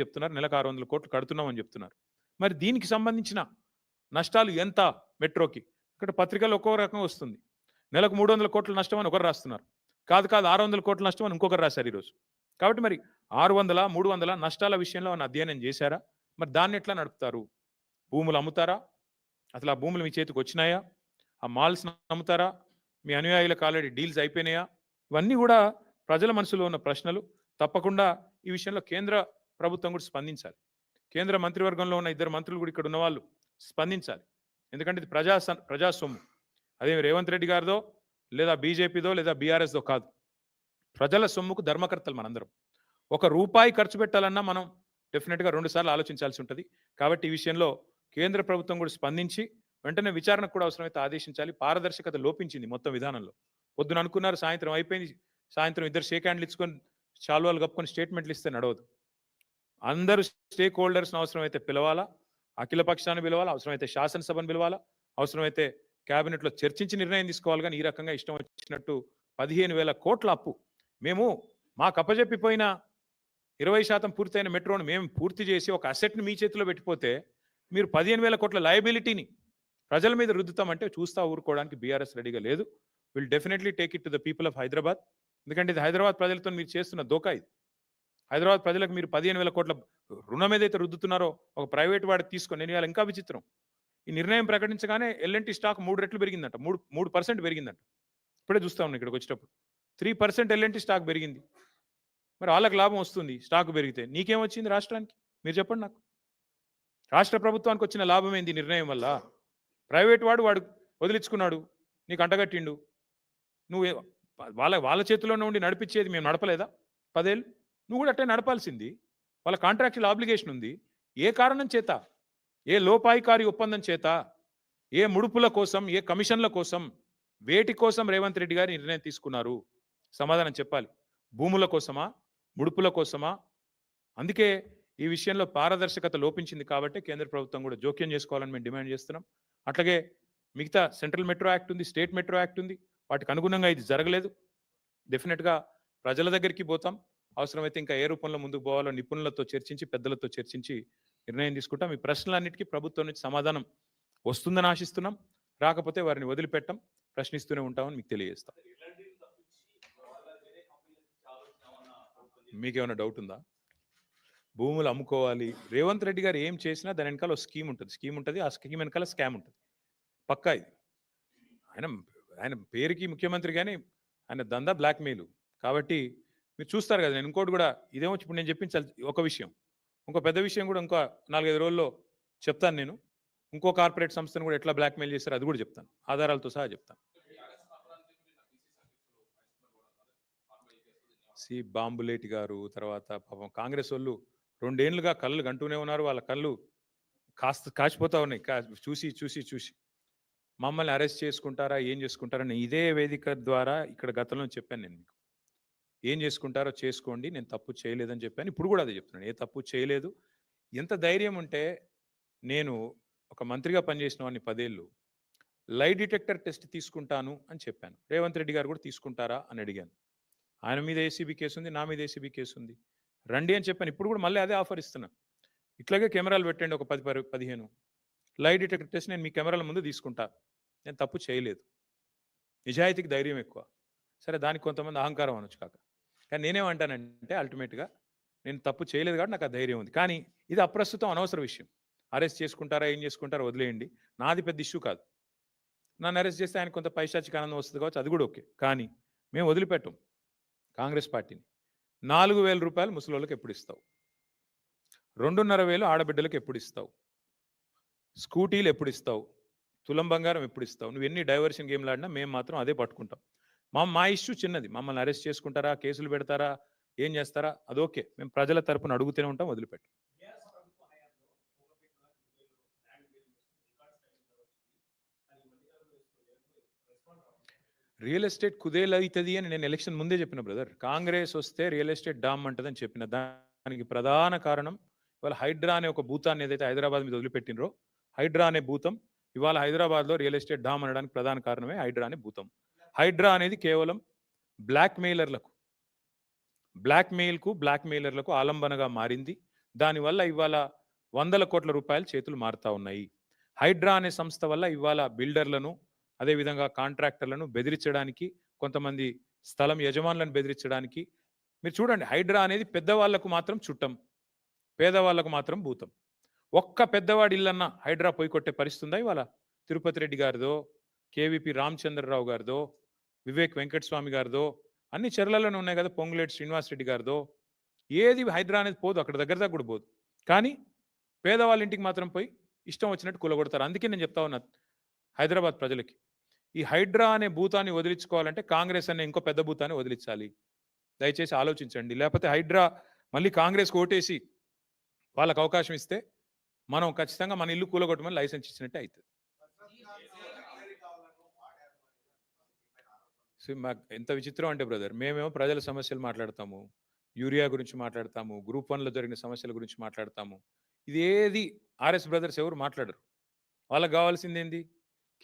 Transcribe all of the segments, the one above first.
చెప్తున్నారు, నెలకు 600 కోట్లు కడుతున్నామని చెప్తున్నారు. మరి దీనికి సంబంధించిన నష్టాలు ఎంత మెట్రోకి? ఇక్కడ పత్రికలు ఒక్కో రకంగా వస్తుంది. నెలకు 300 కోట్ల నష్టం అని ఒకరు రాస్తున్నారు. కాదు 600 కోట్ల నష్టం అని ఇంకొకరు రాశారు ఈరోజు. కాబట్టి మరి 600, 300 నష్టాల విషయంలో ఏమన్నా అధ్యయనం చేశారా? మరి దాన్ని ఎట్లా నడుపుతారు? భూములు అమ్ముతారా? అసలు ఆ భూములు మీ చేతికి వచ్చినాయా? ఆ మాల్స్ అమ్ముతారా? మీ అనుయాయులకు ఆల్రెడీ డీల్స్ అయిపోయినాయా? ఇవన్నీ కూడా ప్రజల మనసులో ఉన్న ప్రశ్నలు. తప్పకుండా ఈ విషయంలో కేంద్ర ప్రభుత్వం కూడా స్పందించాలి. కేంద్ర మంత్రివర్గంలో ఉన్న ఇద్దరు మంత్రులు కూడా ఇక్కడ ఉన్న వాళ్ళు స్పందించాలి. ఎందుకంటే ఇది ప్రజా సొమ్ము. అదే రేవంత్ రెడ్డి గారిదో లేదా బీజేపీదో లేదా బీఆర్ఎస్దో కాదు. ప్రజల సొమ్ముకు ధర్మకర్తలు మనందరం. ఒక రూపాయి ఖర్చు పెట్టాలన్నా మనం డెఫినెట్గా 2 సార్లు ఆలోచించాల్సి ఉంటుంది. కాబట్టి ఈ విషయంలో కేంద్ర ప్రభుత్వం కూడా స్పందించి వెంటనే విచారణకు కూడా అవసరమైతే ఆదేశించాలి. పారదర్శకత లోపించింది మొత్తం విధానంలో. పొద్దున అనుకున్నారు, సాయంత్రం అయిపోయింది. సాయంత్రం ఇద్దరు షేక్ హ్యాండ్లు ఇచ్చుకొని శాల్వాలు కప్పుకొని స్టేట్మెంట్లు ఇస్తే నడవదు. అందరూ స్టేక్ హోల్డర్స్ని అవసరమైతే పిలవాలా, అఖిల పక్షాన్ని పిలవాలా, అవసరమైతే శాసనసభను పిలవాలా, అవసరమైతే క్యాబినెట్లో చర్చించి నిర్ణయం తీసుకోవాలి. కానీ ఈ రకంగా ఇష్టం వచ్చినట్టు 15,000 కోట్ల అప్పు మేము మాకు అప్పజెప్పిపోయిన 20% పూర్తయిన మెట్రోను మేము పూర్తి చేసి ఒక అసెట్ని మీ చేతిలో పెట్టిపోతే మీరు 15,000 కోట్ల లయబిలిటీని ప్రజల మీద రుద్దుతామంటే చూస్తా ఊరుకోవడానికి బీఆర్ఎస్ రెడీగా లేదు. Will definitely take it to the people of Hyderabad. ఎందుకంటే ఇది హైదరాబాద్ ప్రజలతో మీరు చేస్తున్న దోకా. ఇది హైదరాబాద్ ప్రజలకు మీరు 15,000 కోట్ల రుణం ఏదైతే రుద్దుతున్నారో ఒక ప్రైవేట్ వాడికి తీసుకొని, నేను ఇవాళ ఇంకా విచిత్రం, ఈ నిర్ణయం ప్రకటించగానే ఎల్ఎన్టీ స్టాక్ 3 రెట్లు పెరిగిందంట. 3% పెరిగిందంట. ఇప్పుడే చూస్తా ఉన్నాను ఇక్కడికి వచ్చేటప్పుడు. 3% ఎల్ఎన్టీ స్టాక్ పెరిగింది. మరి వాళ్ళకి లాభం వస్తుంది స్టాక్ పెరిగితే. నీకేమొచ్చింది రాష్ట్రానికి? మీరు చెప్పండి నాకు. రాష్ట్ర ప్రభుత్వానికి వచ్చిన లాభం ఏంది నిర్ణయం వల్ల? ప్రైవేట్ వాడు వదిలించుకున్నాడు, నీకు అంటగట్టిండు. నువ్వు వాళ్ళ చేతిలోనే ఉండి నడిపించేది మేము నడపలేదా 10 ఏళ్ళు? నువ్వు కూడా అట్టే నడపాల్సింది. వాళ్ళ కాంట్రాక్చువల్ ఆబ్లిగేషన్ ఉంది. ఏ కారణం చేత, ఏ లోపాయికారి ఒప్పందం చేత, ఏ ముడుపుల కోసం, ఏ కమిషన్ల కోసం, వేటి కోసం రేవంత్ రెడ్డి గారి నిర్ణయం తీసుకున్నారు? సమాధానం చెప్పాలి. భూముల కోసమా, ముడుపుల కోసమా? అందుకే ఈ విషయంలో పారదర్శకత లోపించింది. కాబట్టి కేంద్ర ప్రభుత్వం కూడా జోక్యం చేసుకోవాలని మేము డిమాండ్ చేస్తున్నాం. అట్లాగే మిగతా సెంట్రల్ మెట్రో యాక్ట్ ఉంది, స్టేట్ మెట్రో యాక్ట్ ఉంది. వాటికి అనుగుణంగా ఇది జరగలేదు. డెఫినెట్గా ప్రజల దగ్గరికి పోతాం. అవసరమైతే ఇంకా ఏ రూపంలో ముందుకు పోవాలో నిపుణులతో చర్చించి, పెద్దలతో చర్చించి నిర్ణయం తీసుకుంటాం. ఈ ప్రశ్నలన్నిటికీ ప్రభుత్వం నుంచి సమాధానం వస్తుందని ఆశిస్తున్నాం. రాకపోతే వారిని వదిలిపెట్టం, ప్రశ్నిస్తూనే ఉంటామని మీకు తెలియజేస్తాం. మీకేమైనా డౌట్ ఉందా? భూములు అమ్ముకోవాలి, రేవంత్ రెడ్డి గారు ఏం చేసినా దాని వెనకాల ఒక స్కీమ్ ఉంటుంది. ఆ స్కీమ్ వెనకాల స్కామ్ ఉంటుంది. పక్కా ఇది. ఆయన పేరుకి ముఖ్యమంత్రి, కానీ ఆయన దందా బ్లాక్మెయిల్. కాబట్టి మీరు చూస్తారు కదా. నేను ఇంకోటి కూడా ఇదేమో ఇప్పుడు నేను చెప్పించాలి ఒక విషయం. ఇంకో పెద్ద విషయం కూడా ఇంకో 4-5 రోజుల్లో చెప్తాను. నేను ఇంకో కార్పొరేట్ సంస్థను కూడా ఎట్లా బ్లాక్మెయిల్ చేస్తారో అది కూడా చెప్తాను, ఆధారాలతో సహా చెప్తాను. బాంబులేటి గారు, తర్వాత పాపం కాంగ్రెస్ వాళ్ళు 2 ఏళ్లుగా కళ్ళు గంటూనే ఉన్నారు. వాళ్ళ కళ్ళు కాచిపోతా ఉన్నాయి చూసి. మమ్మల్ని అరెస్ట్ చేసుకుంటారా, ఏం చేసుకుంటారని ఇదే వేదిక ద్వారా ఇక్కడ గతంలో చెప్పాను. నేను మీకు ఏం చేసుకుంటారో చేసుకోండి, నేను తప్పు చేయలేదని చెప్పాను. ఇప్పుడు కూడా అదే చెప్తున్నాను, ఏ తప్పు చేయలేదు. ఎంత ధైర్యం ఉంటే నేను ఒక మంత్రిగా పనిచేసిన వాడిని 10 ఏళ్ళు లై డిటెక్టర్ టెస్ట్ తీసుకుంటాను అని చెప్పాను. రేవంత్ రెడ్డి గారు కూడా తీసుకుంటారా అని అడిగాను. ఆయన మీద ఏసీబీ కేసు ఉంది, నా మీద ఏసీబీ కేసు ఉంది, రండి అని చెప్పాను. ఇప్పుడు కూడా మళ్ళీ అదే ఆఫర్ ఇస్తున్నా. ఇట్లాగే కెమెరాలు పెట్టండి, ఒక 10-15 లై డిటెక్టర్ టెస్ట్ నేను మీ కెమెరాల ముందు తీసుకుంటా. నేను తప్పు చేయలేదు. నిజాయితీకి ధైర్యం ఎక్కువ. సరే, దానికి కొంతమంది అహంకారం అనొచ్చు కాక. కానీ నేనేమంటానంటే అల్టిమేట్గా నేను తప్పు చేయలేదు కాబట్టి నాకు ఆ ధైర్యం ఉంది. కానీ ఇది అప్రస్తుతం, అనవసర విషయం. అరెస్ట్ చేసుకుంటారా, ఏం చేసుకుంటారో వదిలేయండి. నాది పెద్ద ఇష్యూ కాదు. నన్ను అరెస్ట్ చేస్తే ఆయన కొంత పైశాచిక ఆనందం వస్తుంది కావచ్చు, అది కూడా ఓకే. కానీ మేము వదిలిపెట్టాం కాంగ్రెస్ పార్టీని. 4,000 రూపాయలు ముసలోళ్ళకి ఎప్పుడు ఇస్తావు? 2,500 ఆడబిడ్డలకు ఎప్పుడు ఇస్తావు? స్కూటీలు ఎప్పుడు ఇస్తావు? తులం బంగారం ఎప్పుడు ఇస్తావు? నువ్వు ఎన్ని డైవర్షన్ గేమ్లు ఆడినా మేము మాత్రం అదే పట్టుకుంటాం. మా ఇష్యూ చిన్నది. మమ్మల్ని అరెస్ట్ చేసుకుంటారా, కేసులు పెడతారా, ఏం చేస్తారా, అదోకే. మేము ప్రజల తరపున అడుగుతూనే ఉంటాం, వదిలిపెట్టాం. రియల్ ఎస్టేట్ కుదేలు అవుతుంది అని నేను ఎలక్షన్ ముందే చెప్పిన బ్రదర్. కాంగ్రెస్ వస్తే రియల్ ఎస్టేట్ డామ్ అంటదని చెప్పిన. దానికి ప్రధాన కారణం ఇవాళ హైడ్రా అనే ఒక భూతాన్ని ఏదైతే హైదరాబాద్ మీద వదిలిపెట్టినరో, హైడ్రా అనే భూతం ఇవాళ హైదరాబాద్లో రియల్ ఎస్టేట్ డామ్ అనడానికి ప్రధాన కారణమే హైడ్రా అనే భూతం. హైడ్రా అనేది కేవలం బ్లాక్మెయిలర్లకు ఆలంబనగా మారింది. దానివల్ల ఇవాళ వందల కోట్ల రూపాయలు చేతులు మారుతా ఉన్నాయి. హైడ్రా అనే సంస్థ వల్ల ఇవాళ బిల్డర్లను, అదేవిధంగా కాంట్రాక్టర్లను బెదిరించడానికి, కొంతమంది స్థలం యజమానులను బెదిరించడానికి, మీరు చూడండి హైడ్రా అనేది పెద్దవాళ్లకు మాత్రం చుట్టం, పేదవాళ్లకు మాత్రం భూతం. ఒక్క పెద్దవాడి ఇల్లన్నా హైడ్రా పోయి కొట్టే పరిస్థితి ఉందా ఇవాళ? తిరుపతి రెడ్డి గారిదో, కేవీపీ రామచంద్రరావు గారిదో, వివేక్ వెంకటస్వామి గారిదో, అన్ని చెర్లలోనే ఉన్నాయి కదా, పొంగులేటి శ్రీనివాసరెడ్డి గారిదో. ఏది హైడ్రా అనేది పోదు, అక్కడ దగ్గర దగ్గర కూడా పోదు. కానీ పేదవాళ్ళ ఇంటికి మాత్రం పోయి ఇష్టం వచ్చినట్టు కూలగొడతారు. అందుకే నేను చెప్తా ఉన్నా హైదరాబాద్ ప్రజలకి, ఈ హైడ్రా అనే భూతాన్ని వదిలించుకోవాలంటే కాంగ్రెస్ అనే ఇంకో పెద్ద భూతాన్ని వదిలించాలి. దయచేసి ఆలోచించండి. లేకపోతే హైడ్రా మళ్ళీ కాంగ్రెస్ ఓటేసి వాళ్ళకు అవకాశం ఇస్తే మనం ఖచ్చితంగా మన ఇల్లు కూలగొట్టమని లైసెన్స్ ఇచ్చినట్టే అవుతుంది. ఎంత విచిత్రం అంటే బ్రదర్, మేమేమో ప్రజల సమస్యలు మాట్లాడతాము, యూరియా గురించి మాట్లాడతాము, గ్రూప్ 1లో జరిగిన సమస్యల గురించి మాట్లాడతాము. ఇది ఏది ఆర్ఎస్ బ్రదర్స్ ఎవరు మాట్లాడరు. వాళ్ళకి కావాల్సింది ఏంది?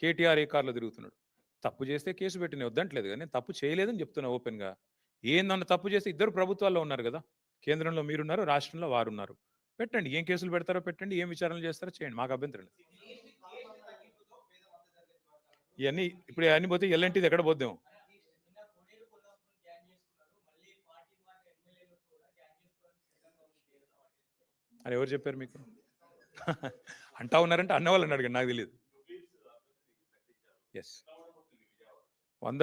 కేటీఆర్ ఏ కార్లో తిరుగుతున్నాడు, తప్పు చేస్తే కేసు పెట్టిన వద్దంటలేదు, కానీ నేను తప్పు చేయలేదని చెప్తున్నా ఓపెన్గా. ఏందన్న తప్పు చేస్తే ఇద్దరు ప్రభుత్వాల్లో ఉన్నారు కదా, కేంద్రంలో మీరున్నారు, రాష్ట్రంలో వారున్నారు. పెట్టండి, ఏం కేసులు పెడతారో పెట్టండి, ఏం విచారణలు చేస్తారో చేయండి, మాకు అభ్యంతరం లేదు. ఇవన్నీ ఇప్పుడు అన్ని పోతే ఎల్ఎన్టీది ఎక్కడ పోద్దాం? అని ఎవరు చెప్పారు మీకు? అంటా ఉన్నారంటే అన్నవాళ్ళని అడగండి, నాకు తెలియదు. ఎస్.